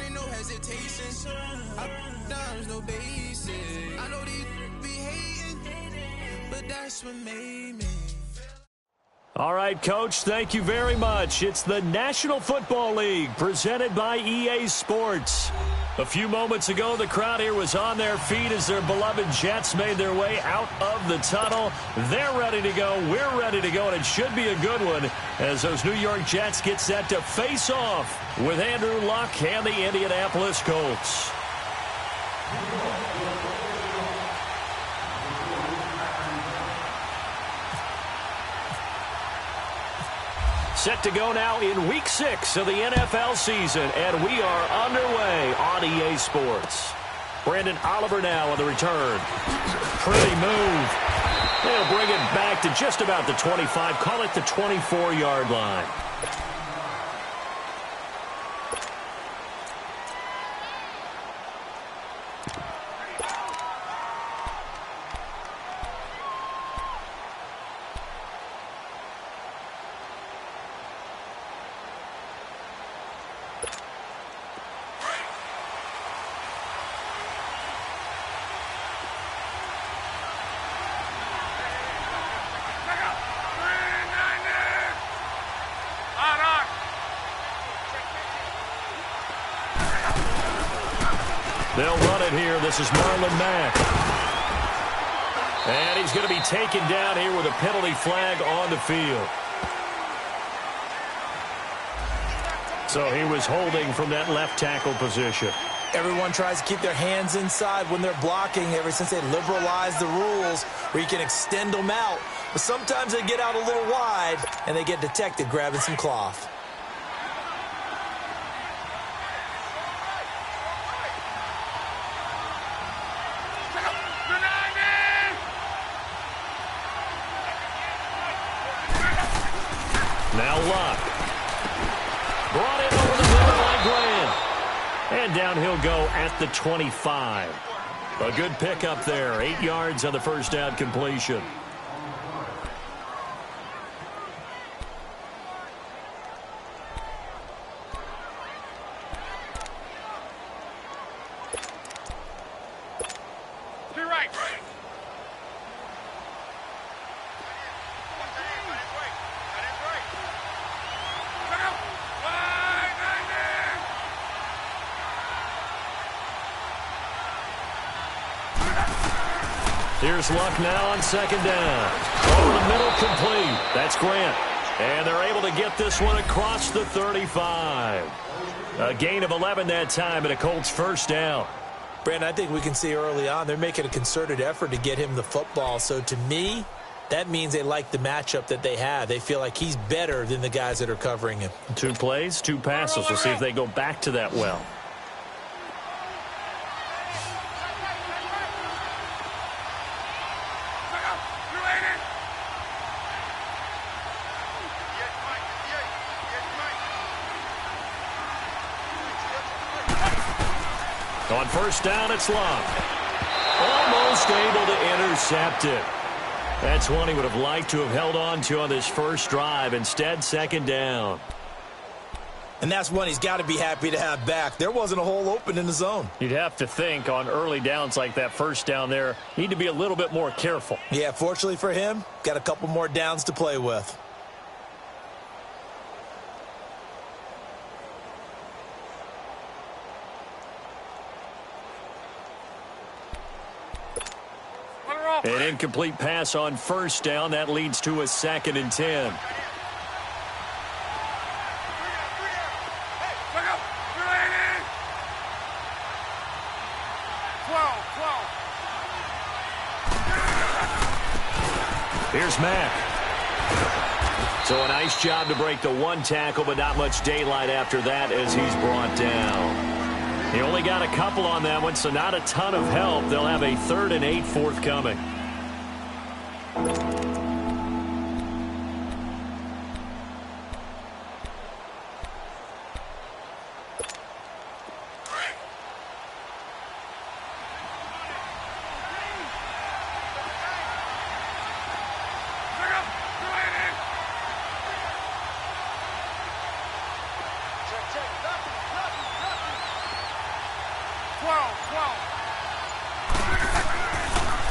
ain't no hesitation. There's no basic. I know these be hating, but that's what made me. All right, Coach, thank you very much. It's the National Football League presented by EA Sports. A few moments ago, the crowd here was on their feet as their beloved Jets made their way out of the tunnel. They're ready to go. We're ready to go, and it should be a good one as those New York Jets get set to face off with Andrew Luck and the Indianapolis Colts. Set to go now in Week 6 of the NFL season, and we are underway on EA Sports. Brandon Oliver now on the return. Pretty move. They'll bring it back to just about the 25, call it the 24-yard line. They'll run it here. This is Marlon Mack. And he's going to be taken down here with a penalty flag on the field. So he was holding from that left tackle position. Everyone tries to keep their hands inside when they're blocking ever since they liberalized the rules where you can extend them out. But sometimes they get out a little wide and they get detected grabbing some cloth. Now Luck. Brought in over the middle by Grant. And down he'll go at the 25. A good pickup there. 8 yards on the first down completion. Here's Luck now on second down. Over the middle, complete. That's Grant. And they're able to get this one across the 35. A gain of 11 that time and a Colts first down. Brandon, I think we can see early on they're making a concerted effort to get him the football. So to me, that means they like the matchup that they have. They feel like he's better than the guys that are covering him. 2 plays, 2 passes. We'll see if they go back to that well. On first down, it's Luck. Almost able to intercept it. That's one he would have liked to have held on to on this first drive. Instead, second down. And that's one he's got to be happy to have back. There wasn't a hole open in the zone. You'd have to think on early downs like that first down there, need to be a little bit more careful. Yeah, fortunately for him, got a couple more downs to play with. An incomplete pass on first down. That leads to a 2nd and 10. Here's Mack. So a nice job to break the 1 tackle, but not much daylight after that as he's brought down. He only got a couple on that one, so not a ton of help. They'll have a 3rd and 8 forthcoming.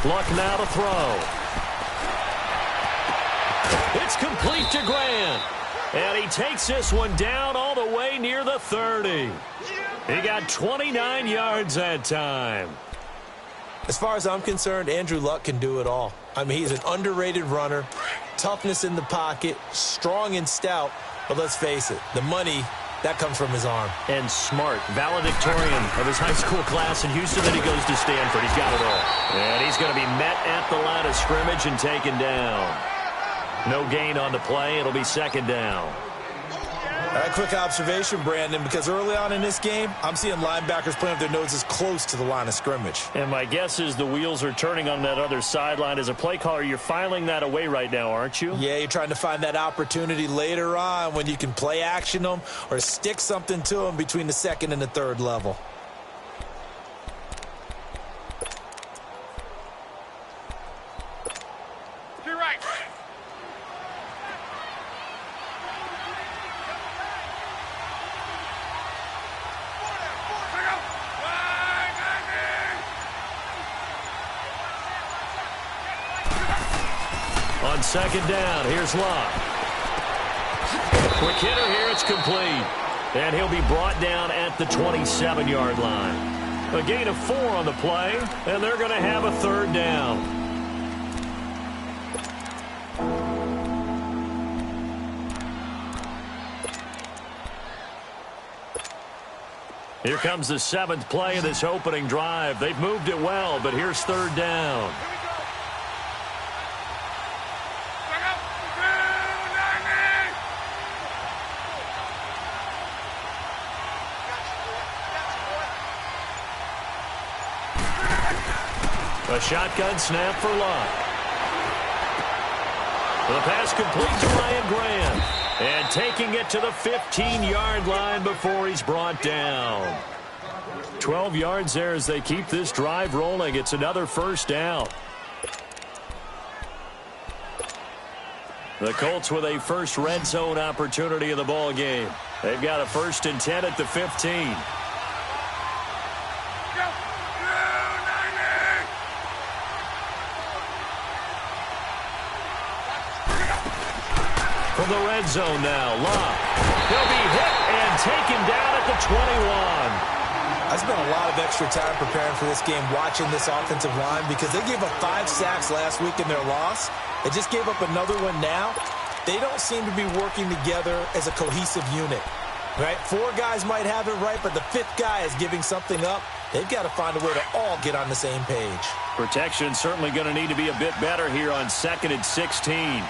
Luck now to throw. It's complete to Grant. And he takes this one down all the way near the 30. He got 29 yards that time. As far as I'm concerned, Andrew Luck can do it all. I mean, he's an underrated runner, toughness in the pocket, strong and stout. But let's face it, the money, that comes from his arm. And smart, valedictorian of his high school class in Houston. Then he goes to Stanford. He's got it all. And he's going to be met at the line of scrimmage and taken down. No gain on the play. It'll be second down. All right, quick observation, Brandon, because early on in this game, I'm seeing linebackers playing with their noses close to the line of scrimmage. And my guess is the wheels are turning on that other sideline. As a play caller, you're filing that away right now, aren't you? Yeah, you're trying to find that opportunity later on when you can play action them or stick something to them between the second and the third level. You're right. On second down, here's Locke. Quick hitter here, it's complete. And he'll be brought down at the 27-yard line. A gain of 4 on the play, and they're going to have a third down. Here comes the 7th play of this opening drive. They've moved it well, but here's third down. A shotgun snap for Luck. The pass complete to Ryan Grant. And taking it to the 15-yard line before he's brought down. 12 yards there as they keep this drive rolling. It's another first down. The Colts with a first red zone opportunity in the ball game. They've got a 1st and 10 at the 15. From the red zone now, Locke. He'll be hit and taken down at the 21. I spent a lot of extra time preparing for this game, watching this offensive line, because they gave up 5 sacks last week in their loss. They just gave up another one now. They don't seem to be working together as a cohesive unit. Right? 4 guys might have it right, but the 5th guy is giving something up. They've got to find a way to all get on the same page. Protection certainly going to need to be a bit better here on 2nd and 16.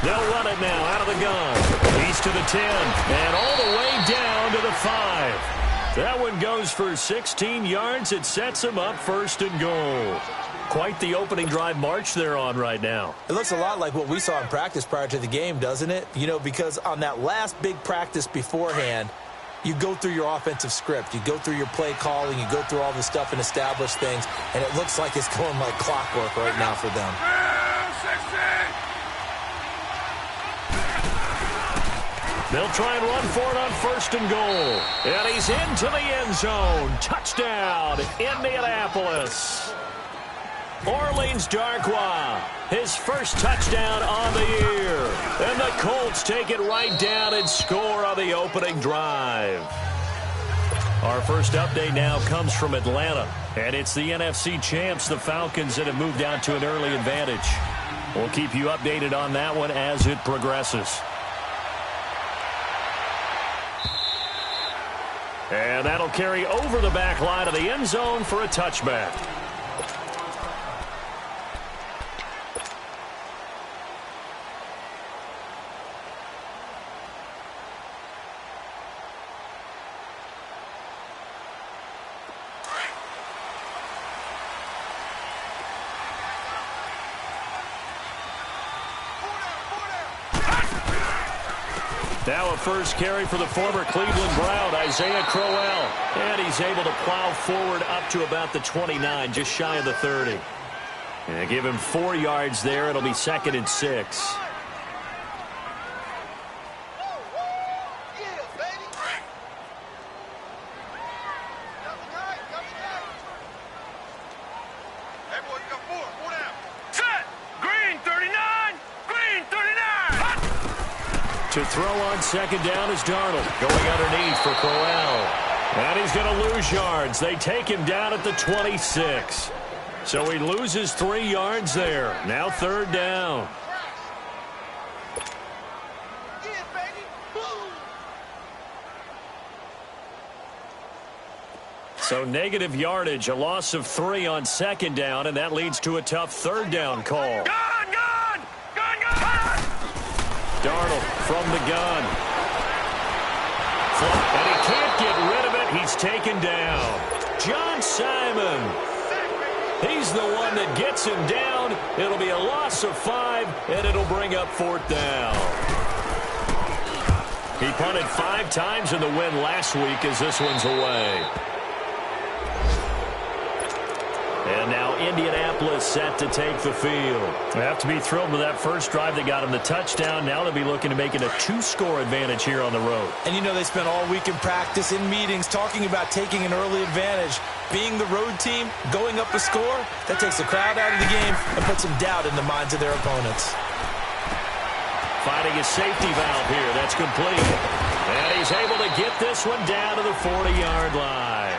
They'll run it now out of the gun. He's to the 10 and all the way down to the 5. That one goes for 16 yards. It sets him up 1st and goal. Quite the opening drive march they're on right now. It looks a lot like what we saw in practice prior to the game, doesn't it? You know, because on that last big practice beforehand, you go through your offensive script. You go through your play calling. You go through all the stuff and establish things. And it looks like it's going like clockwork right now for them. They'll try and run for it on 1st and goal. And he's into the end zone. Touchdown, Indianapolis. Orleans Darkwa, his first touchdown on the year. And the Colts take it right down and score on the opening drive. Our first update now comes from Atlanta. And it's the NFC champs, the Falcons, that have moved out to an early advantage. We'll keep you updated on that one as it progresses. And that'll carry over the back line of the end zone for a touchback. Now a first carry for the former Cleveland Brown, Isaiah Crowell. And he's able to plow forward up to about the 29, just shy of the 30. And give him 4 yards there. It'll be 2nd and 6. To throw on second down is Darnold. Going underneath for Crowell. And he's going to lose yards. They take him down at the 26. So he loses 3 yards there. Now third down. So negative yardage, a loss of 3 on second down, and that leads to a tough third down call. Gun! Darnold from the gun. And he can't get rid of it. He's taken down. John Simon. He's the one that gets him down. It'll be a loss of 5, and it'll bring up fourth down. He punted 5 times in the win last week as this one's away. And now Indianapolis set to take the field. They have to be thrilled with that first drive that got them the touchdown. Now they'll be looking to make it a 2-score advantage here on the road. And you know they spent all week in practice, in meetings, talking about taking an early advantage. Being the road team, going up a score, that takes the crowd out of the game and puts some doubt in the minds of their opponents. Finding a safety valve here. That's complete. And he's able to get this one down to the 40-yard line.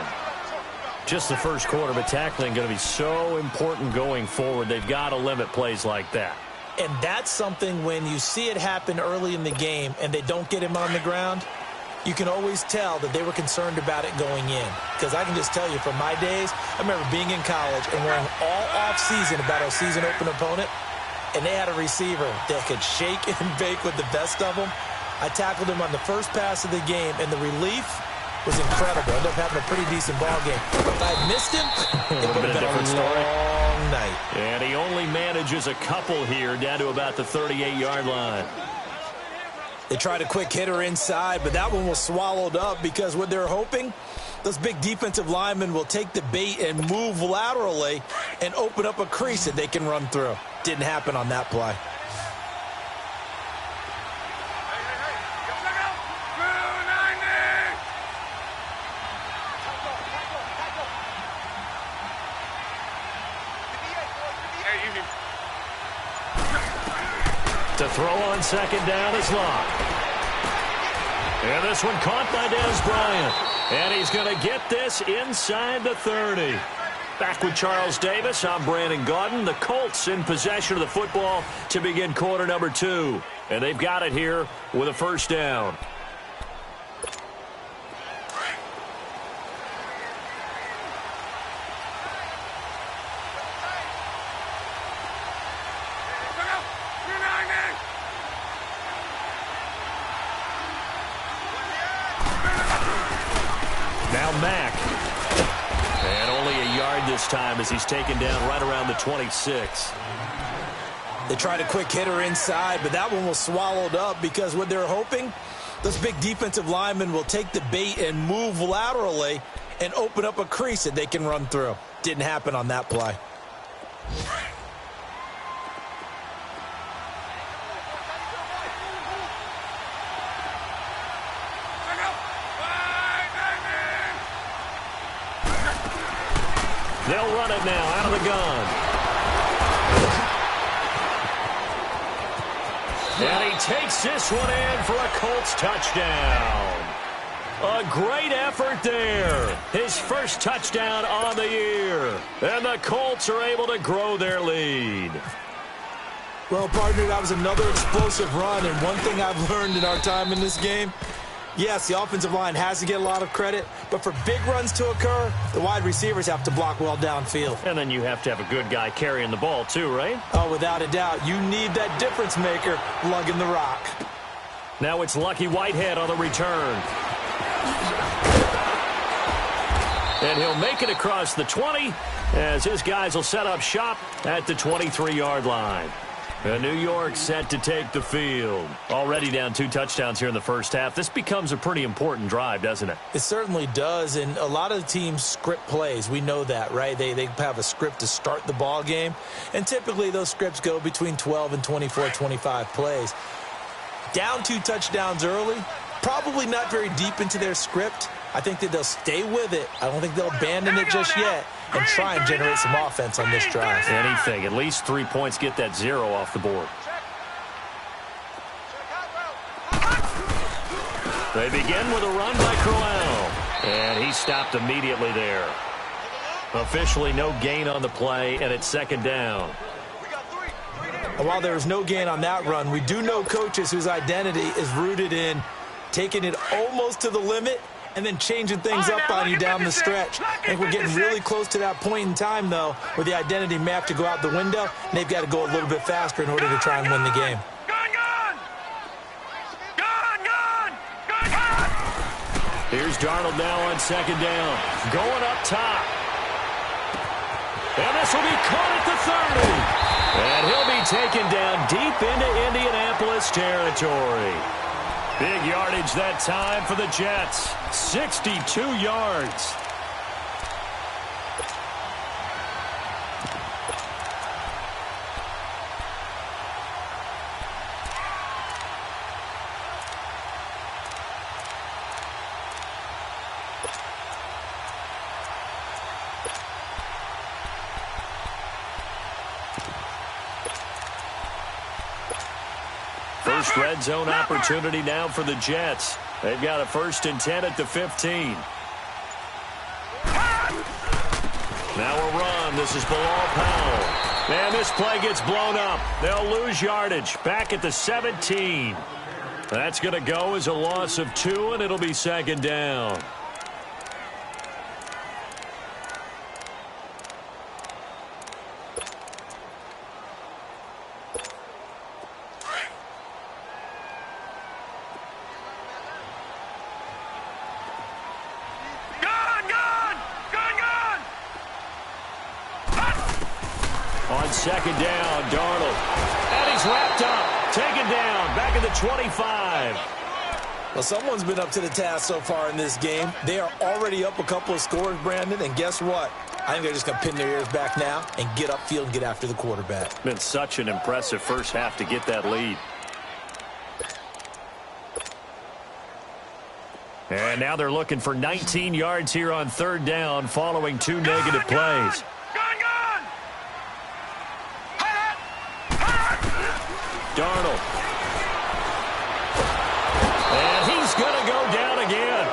Just the first quarter, but tackling going to be so important going forward. They've got to limit plays like that. And that's something when you see it happen early in the game and they don't get him on the ground, you can always tell that they were concerned about it going in. Because I can just tell you from my days, I remember being in college and worrying all off-season about our season open opponent, and they had a receiver that could shake and bake with the best of them. I tackled him on the first pass of the game, and the relief was incredible. Ended up having a pretty decent ball game. But if I had missed him, it would have been a long night. And he only manages a couple here down to about the 38-yard line. They tried a quick hitter inside, but that one was swallowed up because what they're hoping, those big defensive linemen will take the bait and move laterally and open up a crease that they can run through. Didn't happen on that play. To throw on second down is Locke. And this one caught by Dez Bryant. And he's going to get this inside the 30. Back with Charles Davis, I'm Brandon Gaudin. The Colts in possession of the football to begin quarter number 2. And they've got it here with a first down. Now Mack. And only a yard this time as he's taken down right around the 26. They tried a quick hitter inside, but that one was swallowed up because what they're hoping, those big defensive linemen will take the bait and move laterally and open up a crease that they can run through. Didn't happen on that play. They'll run it now out of the gun. And he takes this one in for a Colts touchdown. A great effort there. His first touchdown on the year. And the Colts are able to grow their lead. Well, partner, that was another explosive run. And one thing I've learned in our time in this game, yes, the offensive line has to get a lot of credit, but for big runs to occur, the wide receivers have to block well downfield. And then you have to have a good guy carrying the ball too, right? Oh, without a doubt. You need that difference maker lugging the rock. Now it's Lucky Whitehead on the return. And he'll make it across the 20 as his guys will set up shop at the 23-yard line. New York set to take the field. Already down 2 touchdowns here in the first half. This becomes a pretty important drive, doesn't it? It certainly does, and a lot of teams script plays. We know that, right? They have a script to start the ball game, and typically those scripts go between 12 and 24, 25 plays. Down 2 touchdowns early, probably not very deep into their script. I think that they'll stay with it. I don't think they'll abandon it just yet and try and generate some offense on this drive. Anything. At least 3 points, get that 0 off the board. They begin with a run by Crowell. And he stopped immediately there. Officially no gain on the play, and it's second down. While there was no gain on that run, we do know coaches whose identity is rooted in taking it almost to the limit and then changing things up on you down the stretch. I think we're getting really close to that point in time, though, where the identity may have to go out the window, and they've got to go a little bit faster in order to try and win the game. Here's Darnold now on second down. Going up top. And this will be caught at the 30. And he'll be taken down deep into Indianapolis territory. Big yardage that time for the Jets. 62 yards. First red zone opportunity now for the Jets. They've got a 1st and 10 at the 15. Now a run. This is Bilal Powell. And this play gets blown up. They'll lose yardage. Back at the 17. That's going to go as a loss of 2, and it'll be second down. On second down, Darnold. And he's wrapped up. Taken down. Back at the 25. Well, someone's been up to the task so far in this game. They are already up a couple of scores, Brandon, and guess what? I think they're just going to pin their ears back now and get upfield and get after the quarterback. Been such an impressive first half to get that lead. And now they're looking for 19 yards here on third down following 2 negative plays. Darnold. And he's going to go down again.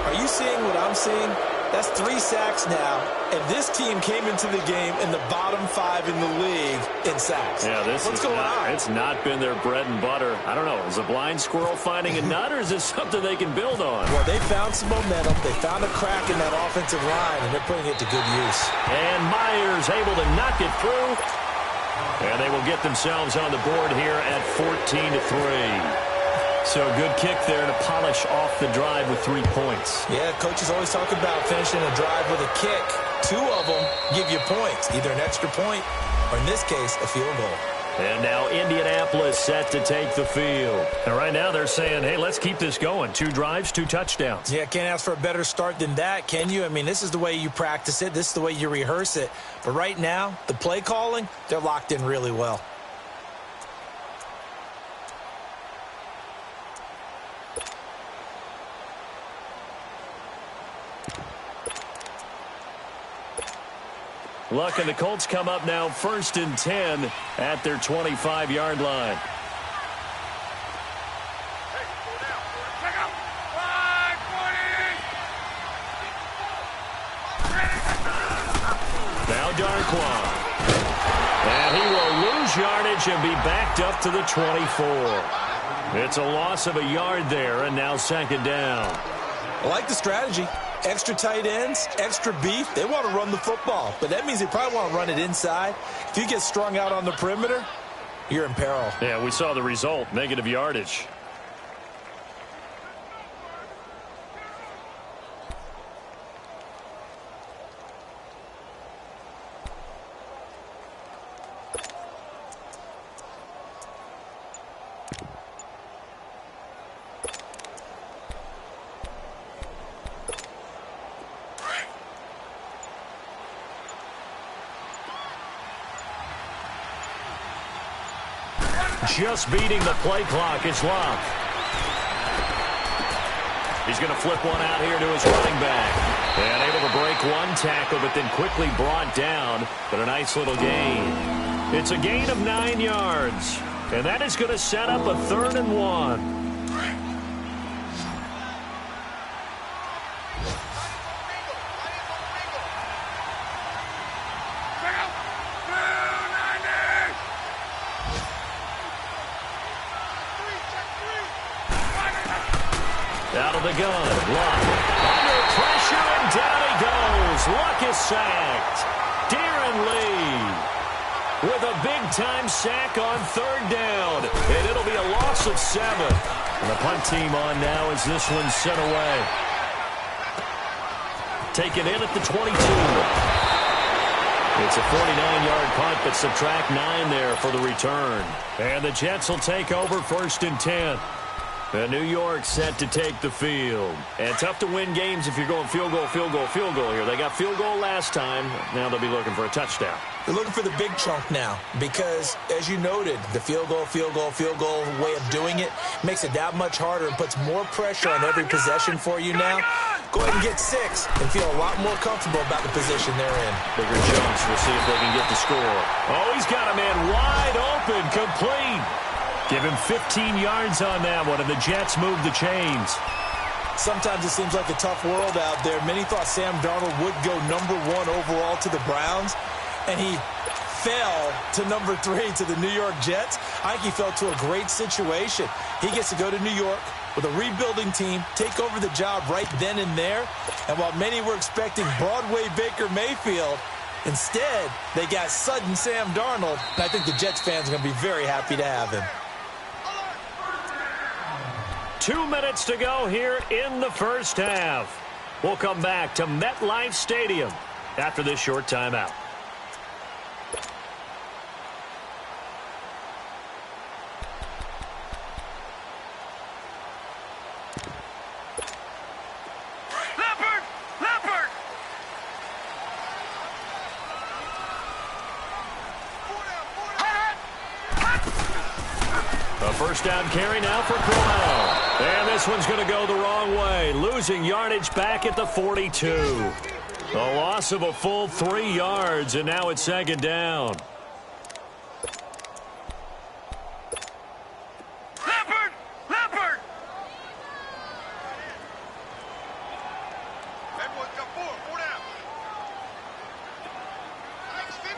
Are you seeing what I'm seeing? That's 3 sacks now, and this team came into the game in the bottom 5 in the league in sacks. Yeah, what's going on? It's not been their bread and butter. I don't know. Is a blind squirrel finding a nut, or is this something they can build on? Well, they found some momentum. They found a crack in that offensive line, and they're putting it to good use. And Myers able to knock it through. And they will get themselves on the board here at 14-3. So a good kick there to polish off the drive with 3 points. Yeah, coaches always talk about finishing a drive with a kick. 2 of them give you points, either an extra point or, in this case, a field goal. And now Indianapolis set to take the field. And right now they're saying, hey, let's keep this going. 2 drives, 2 touchdowns. Yeah, can't ask for a better start than that, can you? I mean, this is the way you practice it. This is the way you rehearse it. But right now, the play calling, they're locked in really well. Luck and the Colts come up now 1st and 10 at their 25-yard line. Now Darquan. And he will lose yardage and be backed up to the 24. It's a loss of a yard there, and now second down. I like the strategy. Extra tight ends, extra beef. They want to run the football, but that means they probably want to run it inside. If you get strung out on the perimeter, you're in peril. Yeah, we saw the result, negative yardage. Just beating the play clock is Love. He's going to flip one out here to his running back. And able to break 1 tackle, but then quickly brought down. But a nice little gain. It's a gain of 9 yards. And that is going to set up a 3rd and 1. Out of the gun. Luck. Under pressure, and down he goes. Luck is sacked. Darren Lee with a big-time sack on third down. And it'll be a loss of 7. And the punt team on now as this one's sent away. Taken in at the 22. It's a 49-yard punt, but subtract 9 there for the return. And the Jets will take over 1st and 10. And New York set to take the field. And tough to win games if you're going field goal, field goal, field goal here. They got field goal last time. Now they'll be looking for a touchdown. They're looking for the big chunk now because, as you noted, the field goal way of doing it makes it that much harder and puts more pressure on every possession for you now. Go ahead and get 6 and feel a lot more comfortable about the position they're in. Bigger jumps. We'll see if they can get the score. Oh, he's got a man wide open, complete. Give him 15 yards on that one, and the Jets move the chains. Sometimes it seems like a tough world out there. Many thought Sam Darnold would go number 1 overall to the Browns, and he fell to number 3 to the New York Jets. I think he fell to a great situation. He gets to go to New York with a rebuilding team, take over the job right then and there. And while many were expecting Broadway Baker Mayfield, instead, they got sudden Sam Darnold, and I think the Jets fans are going to be very happy to have him. 2 minutes to go here in the first half. We'll come back to MetLife Stadium after this short timeout. First down carry now for Crowell. And this one's going to go the wrong way. Losing yardage back at the 42. A loss of a full 3 yards, and now it's 2nd down. Leopard! Four down. Mike's 50.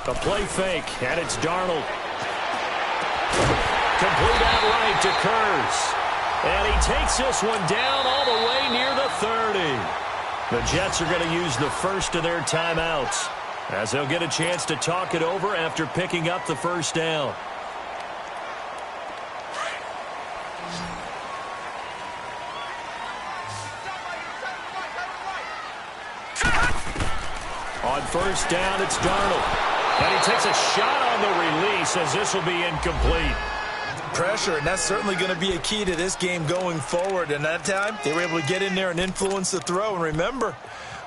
A play fake, and it's Darnold. Complete outright to Kurz. And he takes this one down all the way near the 30. The Jets are going to use the first of their timeouts, as they'll get a chance to talk it over after picking up the first down. On first down, it's Darnold. And he takes a shot on the release as this will be incomplete. Pressure, and that's certainly going to be a key to this game going forward. And that time, they were able to get in there and influence the throw. And remember,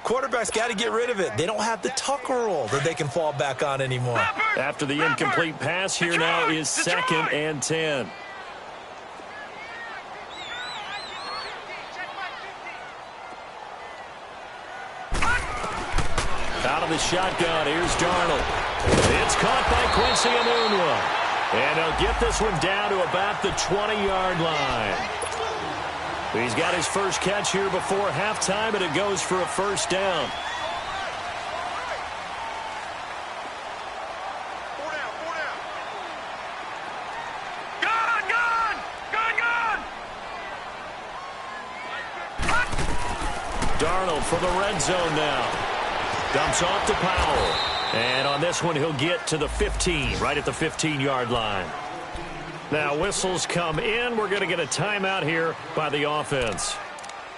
quarterbacks got to get rid of it. They don't have the Tucker roll that they can fall back on anymore. After the incomplete pass, here now is 2nd and 10. Out of the shotgun, here's Darnold. It's caught by Quincy Enunwa. And he'll get this one down to about the 20-yard line. He's got his first catch here before halftime, and it goes for a first down. Darnold for the red zone now. Dumps off to Powell. And on this one, he'll get to the 15, right at the 15-yard line. Now, whistles come in. We're going to get a timeout here by the offense,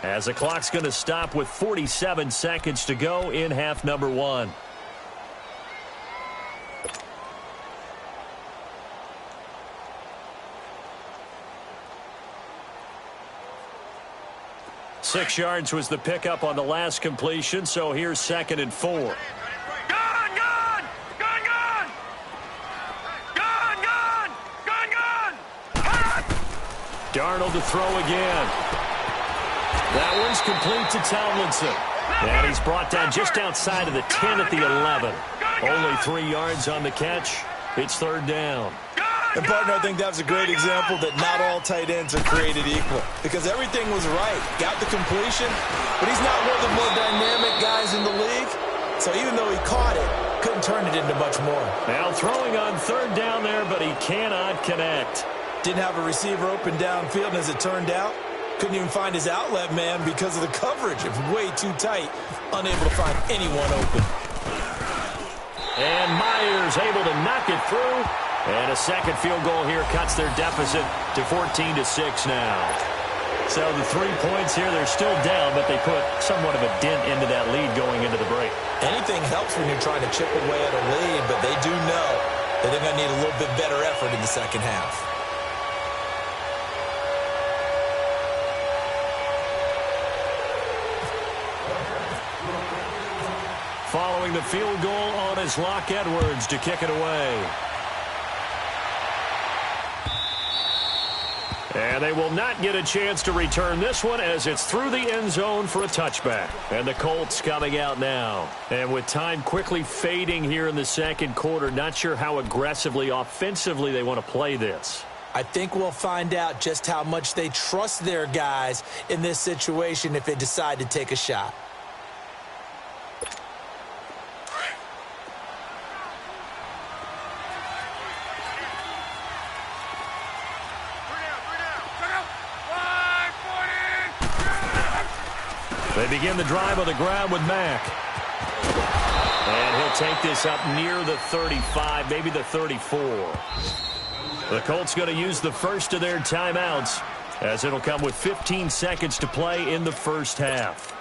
as the clock's going to stop with 47 seconds to go in half number 1. Six yards was the pickup on the last completion, so here's 2nd and 4. Darnold to throw again. That one's complete to Tomlinson. And he's brought down just outside of the 10 at the 11. Only 3 yards on the catch. It's 3rd down. And, partner, I think that's a great example that not all tight ends are created equal, because everything was right. Got the completion, but he's not one of the more dynamic guys in the league. So even though he caught it, Couldn't turn it into much more. Now throwing on third down there, but he cannot connect. Didn't have a receiver open downfield, and as it turned out, couldn't even find his outlet man because of the coverage. It was way too tight, unable to find anyone open. And Myers able to knock it through. And a second field goal here cuts their deficit to 14-6 now. So the 3 points here, they're still down, but they put somewhat of a dent into that lead going into the break. Anything helps when you're trying to chip away at a lead, but they do know that they're going to need a little bit better effort in the second half. Following the field goal on is Locke Edwards to kick it away. And they will not get a chance to return this one as it's through the end zone for a touchback. And the Colts coming out now. And with time quickly fading here in the second quarter, not sure how aggressively, offensively they want to play this. I think we'll find out just how much they trust their guys in this situation if they decide to take a shot. They begin the drive on the ground with Mack. And he'll take this up near the 35, maybe the 34. The Colts going to use the first of their timeouts as it'll come with 15 seconds to play in the first half.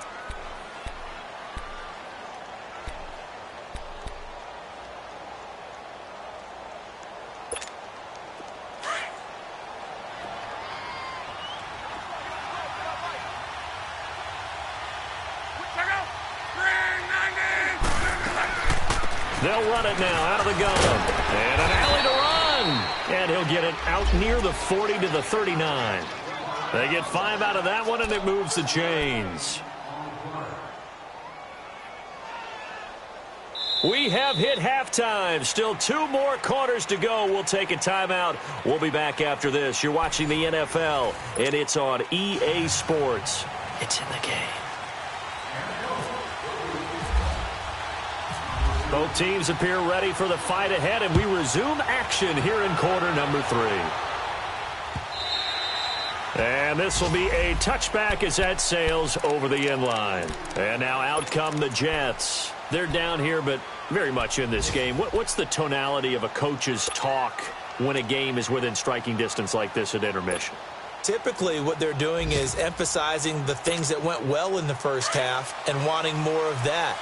They'll run it now out of the gun. And an alley to run. And he'll get it out near the 40 to the 39. They get 5 out of that one, and it moves the chains. We have hit halftime. Still 2 more quarters to go. We'll take a timeout. We'll be back after this. You're watching the NFL, and it's on EA Sports. It's in the game. Both teams appear ready for the fight ahead, and we resume action here in quarter number 3. And this will be a touchback as that sails over the end line. And now out come the Jets. They're down here, but very much in this game. What's the tonality of a coach's talk when a game is within striking distance like this at intermission? Typically, what they're doing is emphasizing the things that went well in the first half and wanting more of that.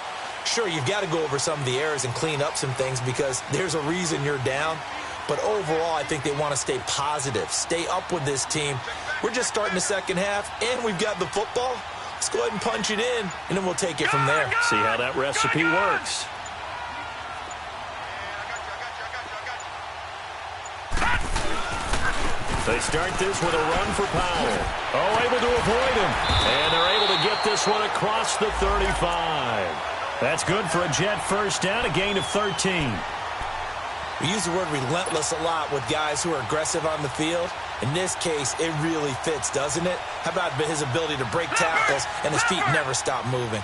Sure, you've got to go over some of the errors and clean up some things because there's a reason you're down. But overall, I think they want to stay positive, stay up with this team. We're just starting the second half, and we've got the football. Let's go ahead and punch it in, and then we'll take it from there. See how that recipe works. They start this with a run for Powell. Oh, able to avoid him. And they're able to get this one across the 35. That's good for a Jet first down, a gain of 13. We use the word relentless a lot with guys who are aggressive on the field. In this case, it really fits, doesn't it? How about his ability to break tackles and his feet never stop moving?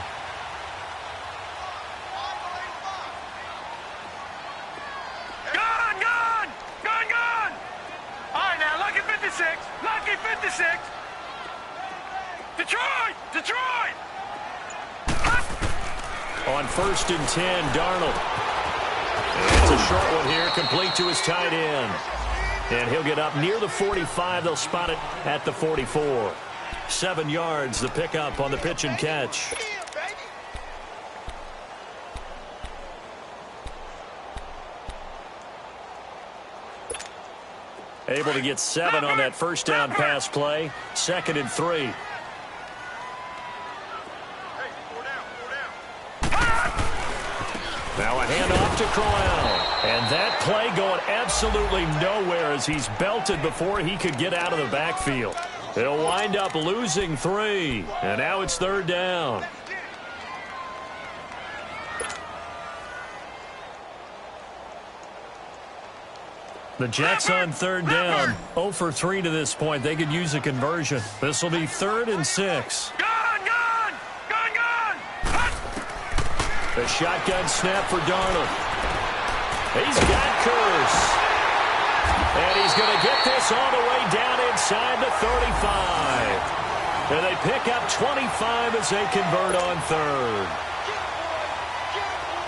Gone! Gone! Gone! Gone! All right, now, lucky 56. Lucky 56. Detroit! Detroit! On 1st and 10, Darnold. It's a short one here, complete to his tight end. And he'll get up near the 45. They'll spot it at the 44. 7 yards, the pickup on the pitch and catch. Able to get 7 on that first down pass play. 2nd and 3. Now a handoff to Crowell. And that play going absolutely nowhere as he's belted before he could get out of the backfield. They'll wind up losing 3. And now it's 3rd down. The Jets on 3rd down. 0 for 3 to this point. They could use a conversion. This will be 3rd and 6. Gone! Gone! Gone! Gone! The shotgun snap for Darnold. He's got Curse. And he's going to get this all the way down inside the 35. And they pick up 25 as they convert on third.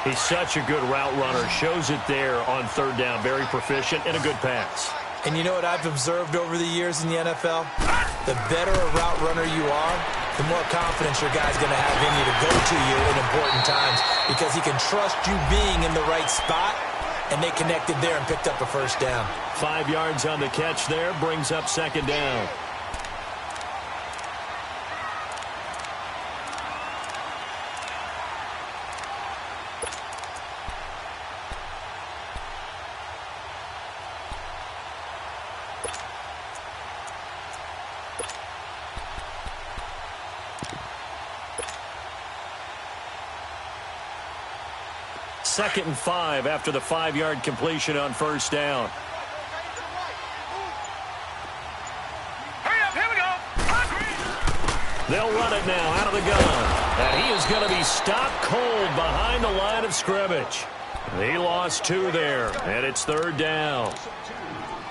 He's such a good route runner. Shows it there on third down. Very proficient and a good pass. And you know what I've observed over the years in the NFL? The better a route runner you are, the more confidence your guy's going to have in you to go to you in important times because he can trust you being in the right spot, and they connected there and picked up a first down. 5 yards on the catch there, brings up second down. Second and 5 after the 5-yard completion on first down. Hurry up, here we go. They'll run it now out of the gun. And he is going to be stopped cold behind the line of scrimmage. He lost 2 there, and it's third down.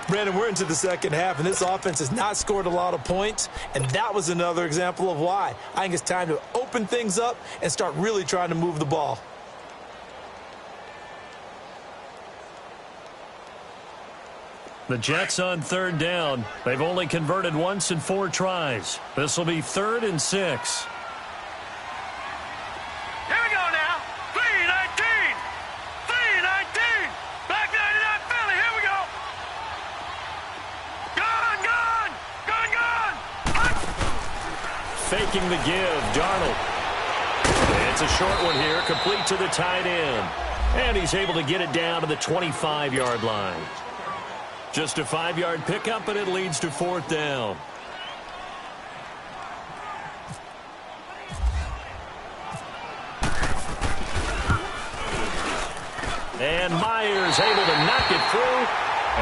Brandon, we're into the second half, and this offense has not scored a lot of points, and that was another example of why. I think it's time to open things up and start really trying to move the ball. The Jets on third down. They've only converted once in 4 tries. This will be 3rd and 6. Here we go now. 3-19. 3-19. Black 99 Philly. Here we go. Gone, gone. Gone, gone. Faking the give, Darnold. It's a short one here, complete to the tight end. And he's able to get it down to the 25-yard line. Just a 5-yard pickup, and it leads to 4th down. And Myers able to knock it through,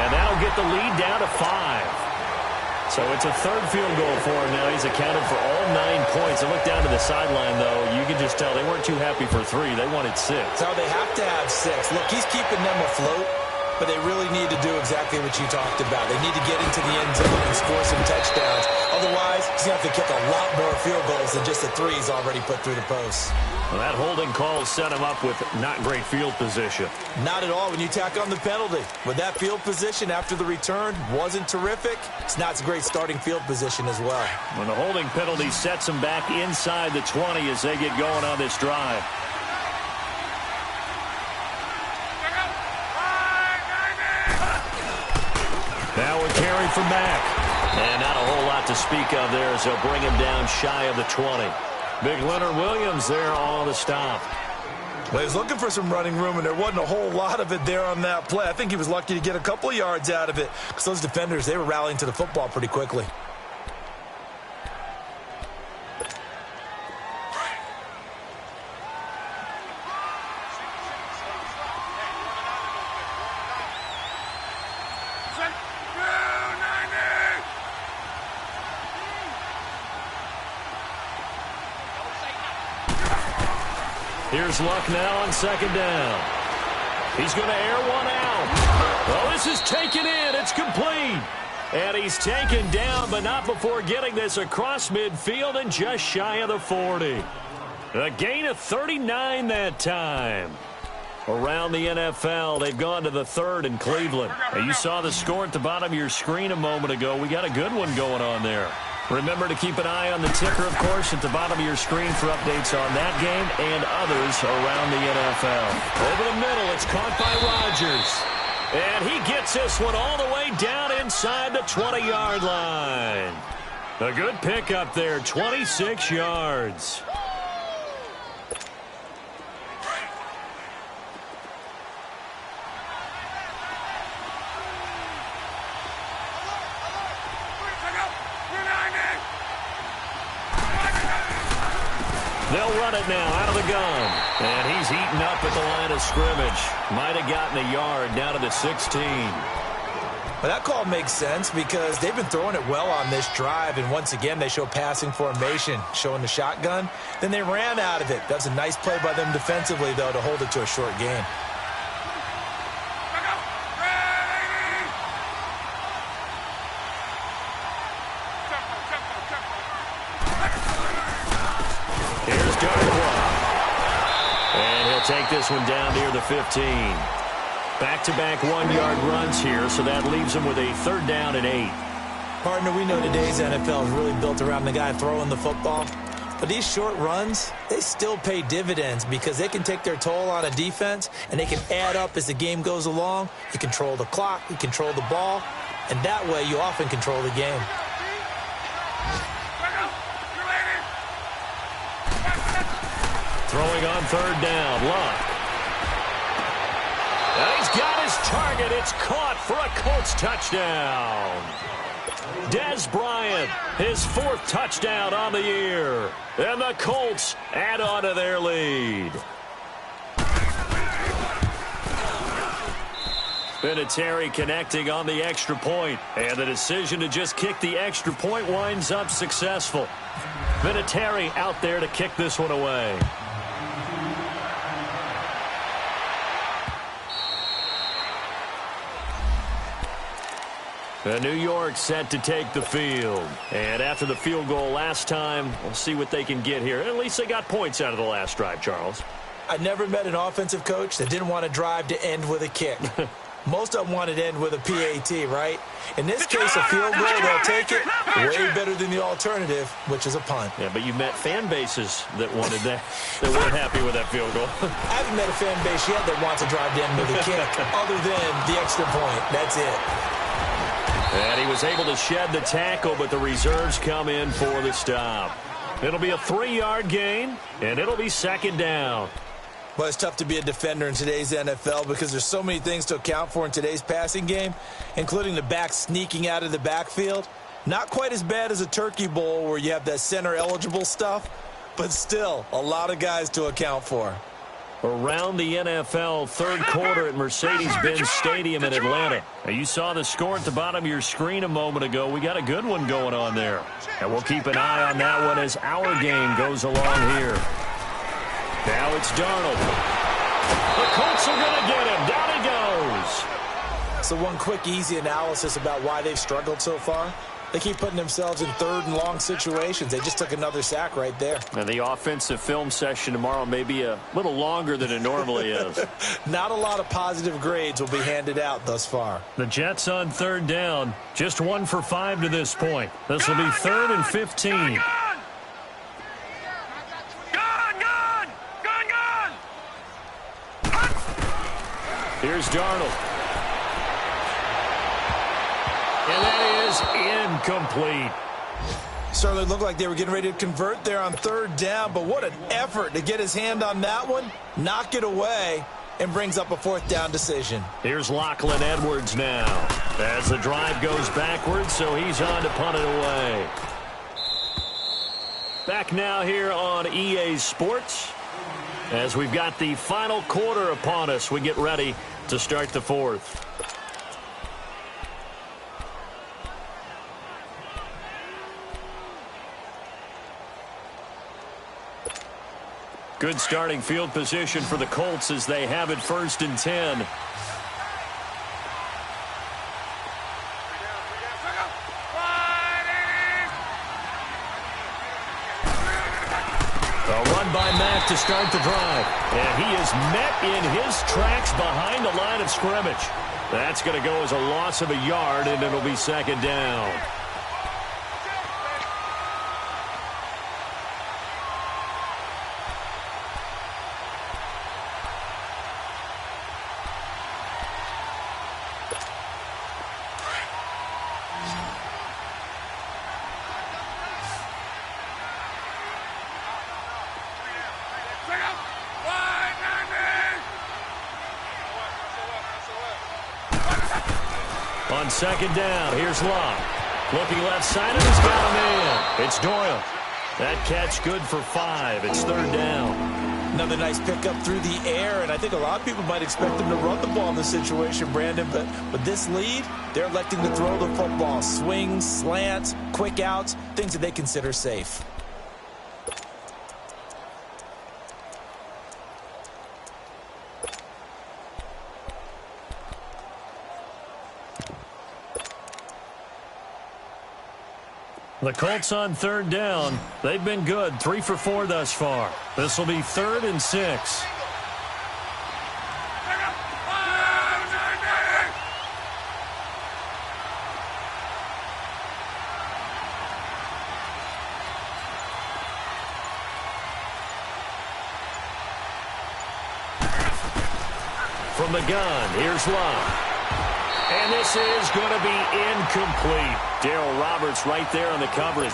and that'll get the lead down to 5. So it's a 3rd field goal for him now. He's accounted for all 9 points. And look down to the sideline, though. You can just tell they weren't too happy for 3. They wanted 6. So they have to have 6. Look, he's keeping them afloat, but they really need to do exactly what you talked about. They need to get into the end zone and score some touchdowns. Otherwise, he's going to have to kick a lot more field goals than just the 3 he's already put through the post. Well, that holding call set him up with not great field position. Not at all when you tack on the penalty. With that field position after the return wasn't terrific, it's not a great starting field position as well. When the holding penalty sets him back inside the 20 as they get going on this drive. Now a carry from Mack. And not a whole lot to speak of there as they'll bring him down shy of the 20. Big Leonard Williams there on the stop. Well, he was looking for some running room, and there wasn't a whole lot of it there on that play. I think he was lucky to get a couple of yards out of it because those defenders, they were rallying to the football pretty quickly. Here's Luck now on second down. He's going to air one out. Well, this is taken in. It's complete. And he's taken down, but not before getting this across midfield and just shy of the 40. A gain of 39 that time. Around the NFL, they've gone to the 3rd in Cleveland. And you saw the score at the bottom of your screen a moment ago. We got a good one going on there. Remember to keep an eye on the ticker, of course, at the bottom of your screen for updates on that game and others around the NFL. Over the middle, it's caught by Rodgers. And he gets this one all the way down inside the 20-yard line. A good pickup there, 26 yards. They'll run it now out of the gun. And he's eaten up at the line of scrimmage. Might have gotten a yard down to the 16. Well, that call makes sense because they've been throwing it well on this drive, and once again they show passing formation, showing the shotgun. Then they ran out of it. That's a nice play by them defensively, though, to hold it to a short gain. They'll take this one down near the 15. Back-to-back 1-yard runs here, so that leaves them with a 3rd down and 8. Partner, we know today's NFL is really built around the guy throwing the football. But these short runs, they still pay dividends because they can take their toll on a defense, and they can add up as the game goes along. You control the clock, you control the ball, and that way you often control the game. Throwing on 3rd down, Luck. And he's got his target. It's caught for a Colts touchdown. Dez Bryant, his 4th touchdown on the year. And the Colts add on to their lead. Vinatieri connecting on the extra point. And the decision to just kick the extra point winds up successful. Vinatieri out there to kick this one away. New York set to take the field. And after the field goal last time, we'll see what they can get here. At least they got points out of the last drive, Charles. I never met an offensive coach that didn't want to drive to end with a kick. Most of them wanted to end with a PAT, right? In this case, a field goal, they'll take it. Way better than the alternative, which is a punt. Yeah, but you met fan bases that wanted that, that weren't happy with that field goal. I haven't met a fan base yet that wants to drive to end with a kick, other than the extra point. That's it. And he was able to shed the tackle, but the reserves come in for the stop. It'll be a 3-yard gain, and it'll be 2nd down. Well, it's tough to be a defender in today's NFL because there's so many things to account for in today's passing game, including the back sneaking out of the backfield. Not quite as bad as a turkey bowl where you have that center-eligible stuff, but still a lot of guys to account for. Around the NFL, 3rd quarter at Mercedes-Benz Stadium in Atlanta. Now, you saw the score at the bottom of your screen a moment ago. We got a good one going on there. And we'll keep an eye on that one as our game goes along here. Now it's Darnold. The Colts are going to get him. Down he goes. So one quick, easy analysis about why they've struggled so far. They keep putting themselves in 3rd and long situations. They just took another sack right there. And the offensive film session tomorrow may be a little longer than it normally is. Not a lot of positive grades will be handed out thus far. The Jets on 3rd down. Just 1 for 5 to this point. This will be 3rd and 15. Here's Darnold. And that is incomplete. Certainly looked like they were getting ready to convert there on 3rd down, but what an effort to get his hand on that one, knock it away, and brings up a 4th down decision. Here's Lachlan Edwards now as the drive goes backwards, so he's on to punt it away. Back now here on EA Sports as we've got the final quarter upon us. We get ready to start the 4th. Good starting field position for the Colts as they have it 1st and 10. A run by Mack to start the drive. And he is met in his tracks behind the line of scrimmage. That's going to go as a loss of a yard, and it'll be 2nd down. On 2nd down, here's Locke. Looking left side, and he's got a man. It's Doyle. That catch good for 5. It's 3rd down. Another nice pickup through the air, and I think a lot of people might expect them to run the ball in this situation, Brandon, but with this lead, they're electing to throw the football. Swings, slants, quick outs, things that they consider safe. The Colts on 3rd down. They've been good. 3 for 4 thus far. This will be 3rd and 6. from the gun. Here's Love. And this is going to be incomplete. Darryl Roberts right there on the coverage.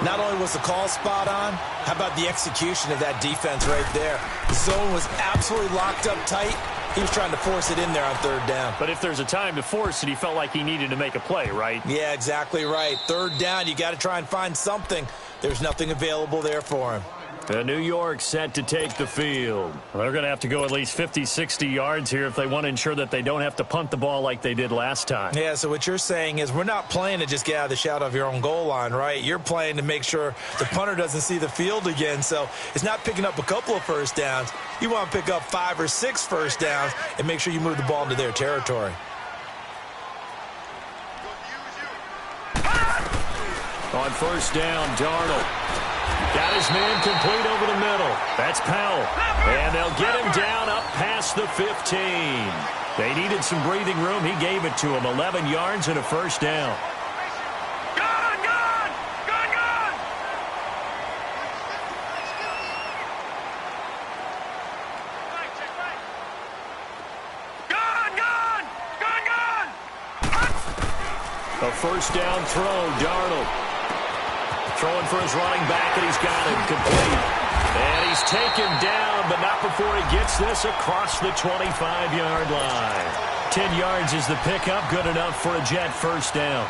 Not only was the call spot on, how about the execution of that defense right there? The zone was absolutely locked up tight. He was trying to force it in there on third down. But if there's a time to force it, he felt like he needed to make a play, right? Yeah, exactly right. Third down, you got to try and find something. There's nothing available there for him. New York set to take the field. They're going to have to go at least 50, 60 yards here if they want to ensure that they don't have to punt the ball like they did last time. Yeah, so what you're saying is we're not playing to just get out of the shadow of your own goal line, right? You're playing to make sure the punter doesn't see the field again. So it's not picking up a couple of first downs. You want to pick up 5 or 6 first downs and make sure you move the ball into their territory. On first down, Darnold. Got his man complete over the middle. That's Powell. And they'll get him down up past the 15. They needed some breathing room. He gave it to him. 11 yards and a first down. Gun! Gun! Gun! Gun! Gun! Gun! Gun! Gun! A first down throw, Darnold. Throwing for his running back, and he's got him complete. And he's taken down, but not before he gets this across the 25-yard line. 10 yards is the pickup, good enough for a Jet first down.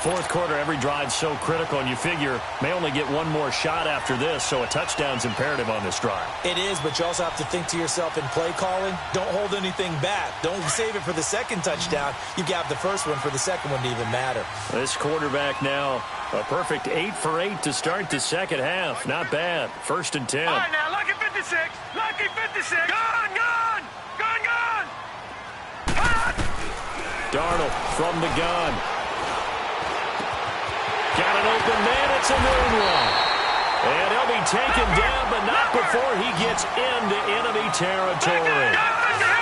Fourth quarter, every drive's so critical, and you figure may only get one more shot after this, so a touchdown's imperative on this drive. It is, but you also have to think to yourself in play calling, don't hold anything back. Don't save it for the second touchdown. You got the first one for the second one to even matter. This quarterback now, a perfect 8 for 8 to start the second half. Not bad. First and 10. All right, now, lucky 56. Lucky 56. Gun! Gun! Gun! Gun! Darnold from the gun. Got an open man. It's a moonwalk. And he'll be taken down, but not before he gets into enemy territory.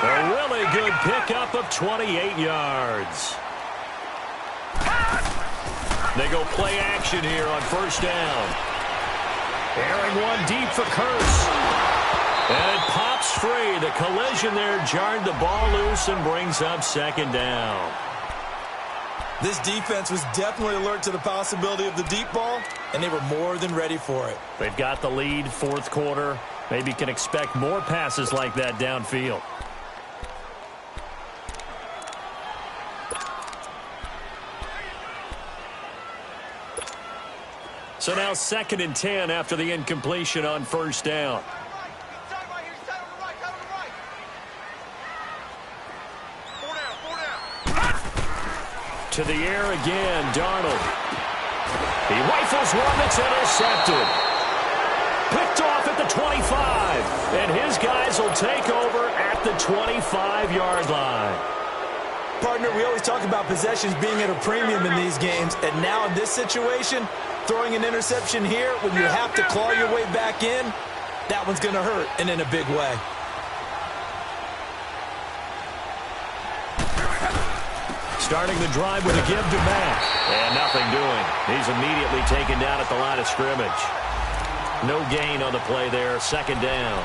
A really good pickup of 28 yards. They go play action here on first down. Airing one deep for Curse. And it pops free. The collision there jarred the ball loose and brings up second down. This defense was definitely alert to the possibility of the deep ball, and they were more than ready for it. They've got the lead, fourth quarter. Maybe can expect more passes like that downfield. So now second and 10 after the incompletion on first down. To the air again, Darnold. He rifles one that's intercepted. Picked off at the 25. And his guys will take over at the 25-yard line. Partner, we always talk about possessions being at a premium in these games. And now in this situation, throwing an interception here when you have to claw your way back in, that one's going to hurt, and in a big way. Starting the drive with a give to Matt. And nothing doing. He's immediately taken down at the line of scrimmage. No gain on the play there. Second down.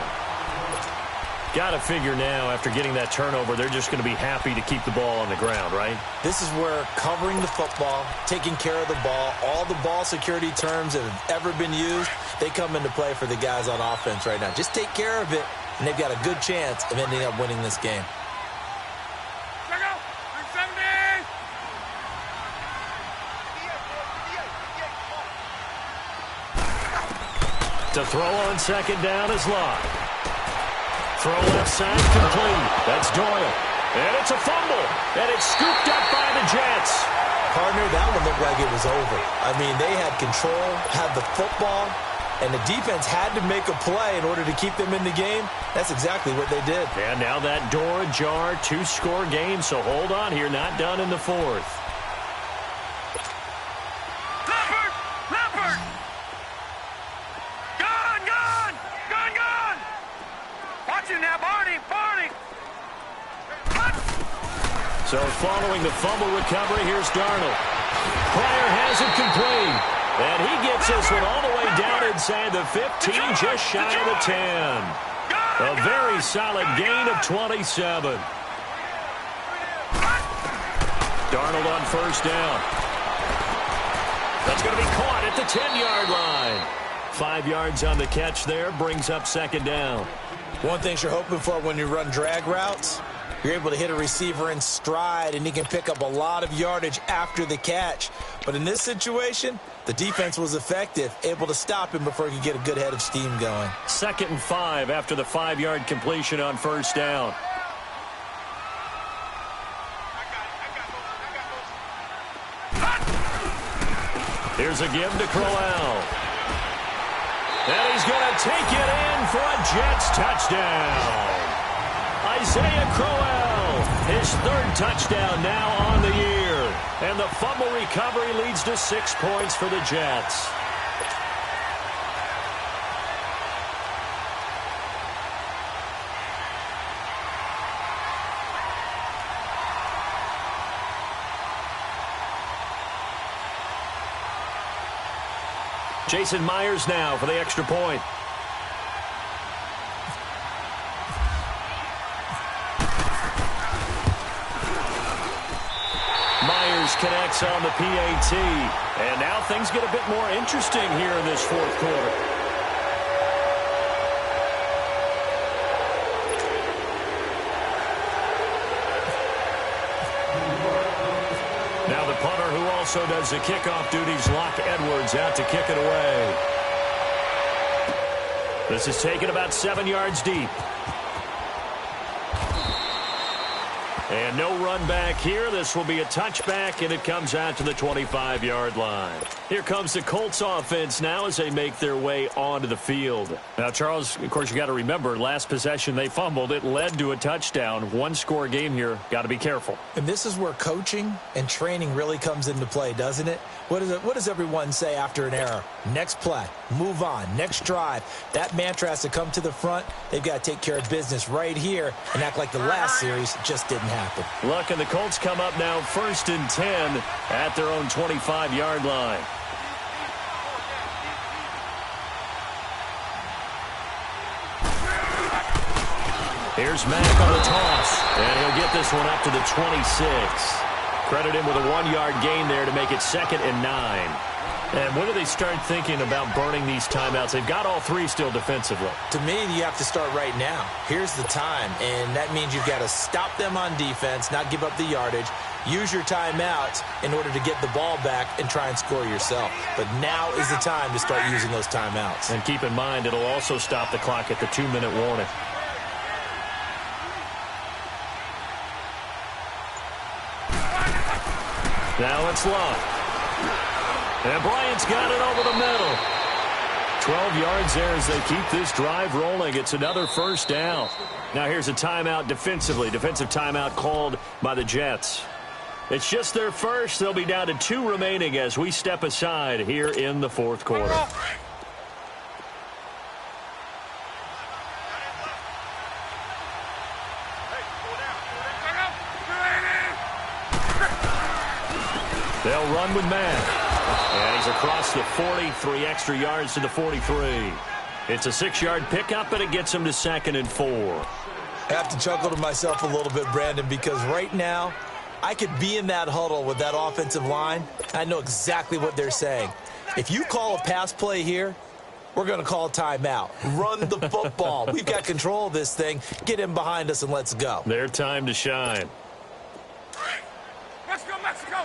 Got to figure now, after getting that turnover, they're just going to be happy to keep the ball on the ground, right? This is where covering the football, taking care of the ball, all the ball security terms that have ever been used, they come into play for the guys on offense right now. Just take care of it, and they've got a good chance of ending up winning this game. To throw on second down is Locke. Throw left side complete. That's Doyle. And it's a fumble. And it's scooped up by the Jets. Partner, that one looked like it was over. I mean, they had control, had the football, and the defense had to make a play in order to keep them in the game. That's exactly what they did. And now that door ajar, 2-score game, so hold on here. Not done in the fourth. So following the fumble recovery, here's Darnold. Pryor has it complete. And he gets this one all the way down inside the 15, just shy of the 10. A very solid gain of 27. Darnold on first down. That's going to be caught at the 10-yard line. 5 yards on the catch there, brings up second down. One thing you're hoping for when you run drag routes, you're able to hit a receiver in stride, and he can pick up a lot of yardage after the catch. But in this situation, the defense was effective, able to stop him before he could get a good head of steam going. 2nd and 5 after the 5-yard completion on first down. Here's a give to Crowell. And he's going to take it in for a Jets touchdown. Isaiah Crowell, his 3rd touchdown now on the year. And the fumble recovery leads to 6 points for the Jets. Jason Myers now for the extra point. Myers connects on the PAT. And now things get a bit more interesting here in this 4th quarter. Now the punter, who also does the kickoff duties, Locke Edwards, out to kick it away. This is taken about 7 yards deep. And no run back here. This will be a touchback, and it comes out to the 25-yard line. Here comes the Colts offense now as they make their way onto the field. Now, Charles, of course, you got to remember, last possession they fumbled. It led to a touchdown. One-score game here. Got to be careful. And this is where coaching and training really comes into play, doesn't it? What does everyone say after an error? Next play, move on, next drive. That mantra has to come to the front. They've got to take care of business right here and act like the last series just didn't happen. Look, and the Colts come up now 1st and 10 at their own 25-yard line. Here's Mack on the toss, and he'll get this one up to the 26. Credit him with a 1-yard gain there to make it 2nd and 9. And when do they start thinking about burning these timeouts? They've got all 3 still defensively. To me, you have to start right now. Here's the time, and that means you've got to stop them on defense, not give up the yardage, use your timeouts in order to get the ball back and try and score yourself. But now is the time to start using those timeouts. And keep in mind, it'll also stop the clock at the 2-minute warning. Now it's Locke. And Bryant's got it over the middle. 12 yards there as they keep this drive rolling. It's another first down. Now here's a timeout defensively. Defensive timeout called by the Jets. It's just their first. They'll be down to 2 remaining as we step aside here in the 4th quarter. They'll run with Mack. And he's across the 40, 3 extra yards to the 43. It's a 6-yard pickup, and it gets him to 2nd and 4. I have to chuckle to myself a little bit, Brandon, because right now I could be in that huddle with that offensive line. I know exactly what they're saying. If you call a pass play here, we're going to call a timeout. Run the football. We've got control of this thing. Get him behind us and let's go. Their time to shine. Let's go, Mexico!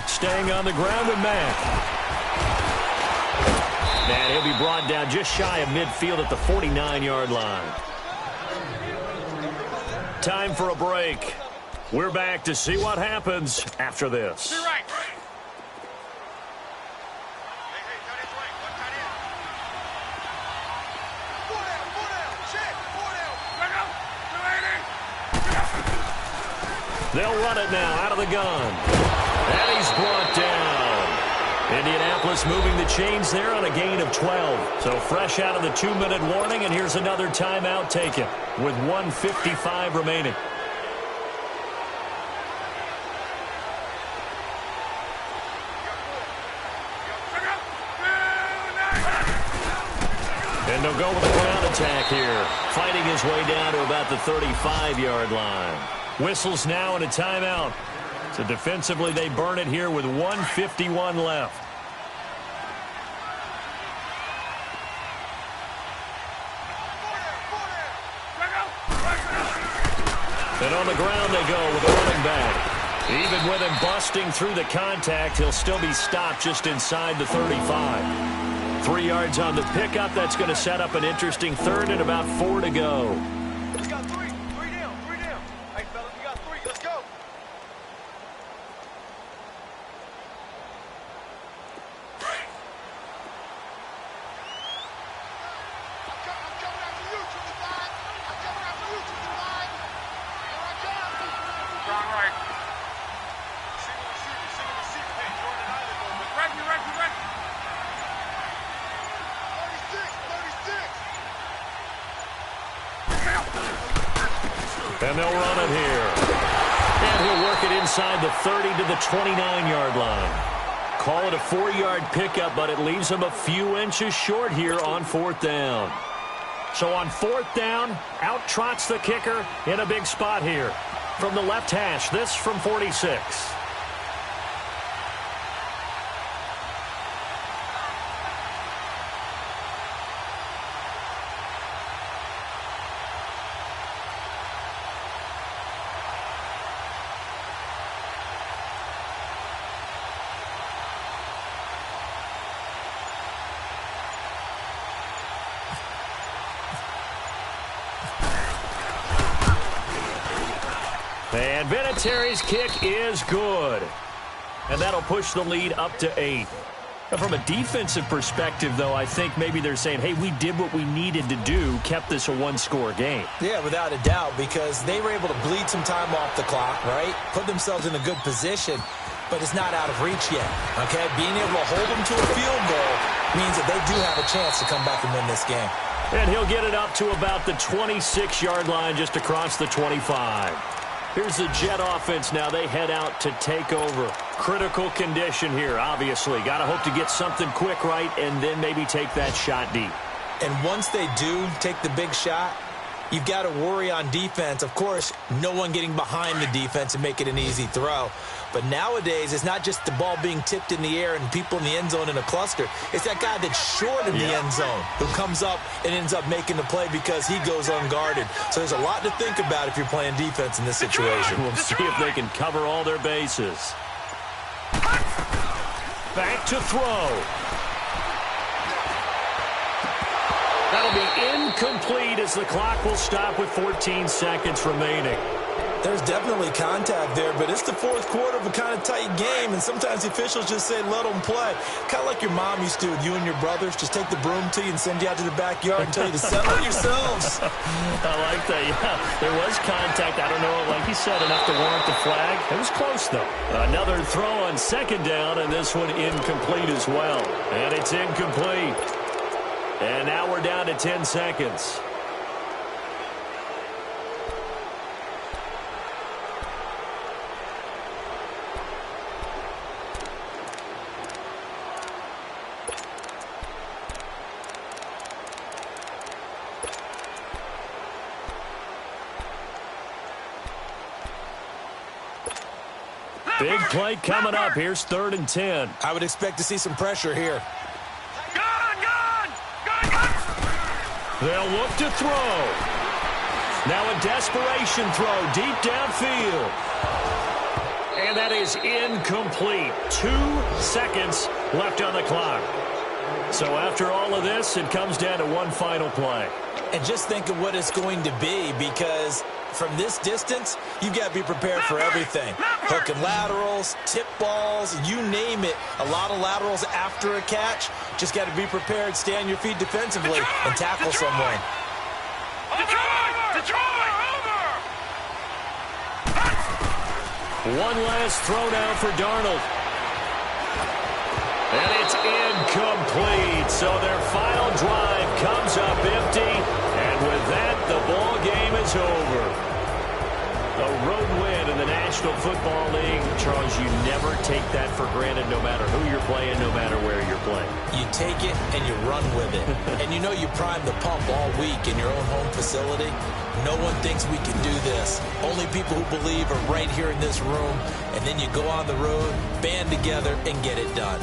Staying on the ground with Mack. And he'll be brought down just shy of midfield at the 49-yard line. Time for a break. We're back to see what happens after this. Right. They'll run it now out of the gun. And he's brought down Indianapolis moving the chains there on a gain of 12. So fresh out of the 2-minute warning, and here's another timeout taken with 1:55 remaining. And they'll go with a ground attack here, fighting his way down to about the 35-yard line. Whistles now and a timeout. So defensively, they burn it here with 1:51 left. And on the ground they go with a running back. Even with him busting through the contact, he'll still be stopped just inside the 35. 3 yards on the pickup. That's going to set up an interesting third and about 4 to go. He's got three. Three down. Hey, fellas, we got 3. Let's go. And they'll run it here. And he'll work it inside the 30 to the 29-yard line. Call it a 4-yard pickup, but it leaves him a few inches short here on 4th down. So on 4th down, out trots the kicker in a big spot here. From the left hash, this from 46. And Vinatieri's kick is good. And that'll push the lead up to 8. And from a defensive perspective, though, I think maybe they're saying, hey, we did what we needed to do, kept this a 1-score game. Yeah, without a doubt, because they were able to bleed some time off the clock, right? Put themselves in a good position, but it's not out of reach yet, okay? Being able to hold them to a field goal means that they do have a chance to come back and win this game. And he'll get it up to about the 26-yard line just across the 25. Here's the Jet offense now. They head out to take over. Critical condition here, obviously. Got to hope to get something quick right and then maybe take that shot deep. And once they do take the big shot, you've got to worry on defense. Of course, no one getting behind the defense and make it an easy throw. But nowadays, it's not just the ball being tipped in the air and people in the end zone in a cluster. It's that guy that's short in the end zone who comes up and ends up making the play because he goes unguarded. So there's a lot to think about if you're playing defense in this situation. We'll see if they can cover all their bases. Back to throw. That'll be incomplete as the clock will stop with 14 seconds remaining. There's definitely contact there, but it's the 4th quarter of a kind of tight game, and sometimes the officials just say, let them play. Kind of like your mom used to with you and your brothers. Just take the broom to you and send you out to the backyard and tell you to settle yourselves. I like that, yeah. There was contact. I don't know, like he said, enough to warrant the flag. It was close, though. Another throw on 2nd down, and this one incomplete as well. And it's incomplete. And now we're down to 10 seconds. Big play coming up. Here's 3rd and 10. I would expect to see some pressure here. Gun! They'll look to throw. Now a desperation throw deep downfield. And that is incomplete. 2 seconds left on the clock. So after all of this, it comes down to one final play. And just think of what it's going to be, because from this distance, you've got to be prepared for everything. Hook and laterals, tip balls, you name it. A lot of laterals after a catch. Just got to be prepared, stay on your feet defensively, and tackle someone. One last throw down for Darnold. And it's incomplete. So their final drive comes up empty, and with that, the ball game is over. A road win in the National Football League. Charles, you never take that for granted no matter who you're playing, no matter where you're playing. You take it and you run with it. And you know you prime the pump all week in your own home facility. No one thinks we can do this. Only people who believe are right here in this room. And then you go on the road, band together, and get it done.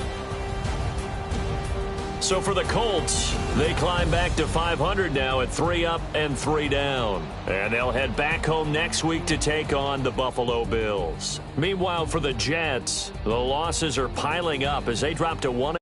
So for the Colts, they climb back to 500 now at 3 up and 3 down. And they'll head back home next week to take on the Buffalo Bills. Meanwhile, for the Jets, the losses are piling up as they drop to 1.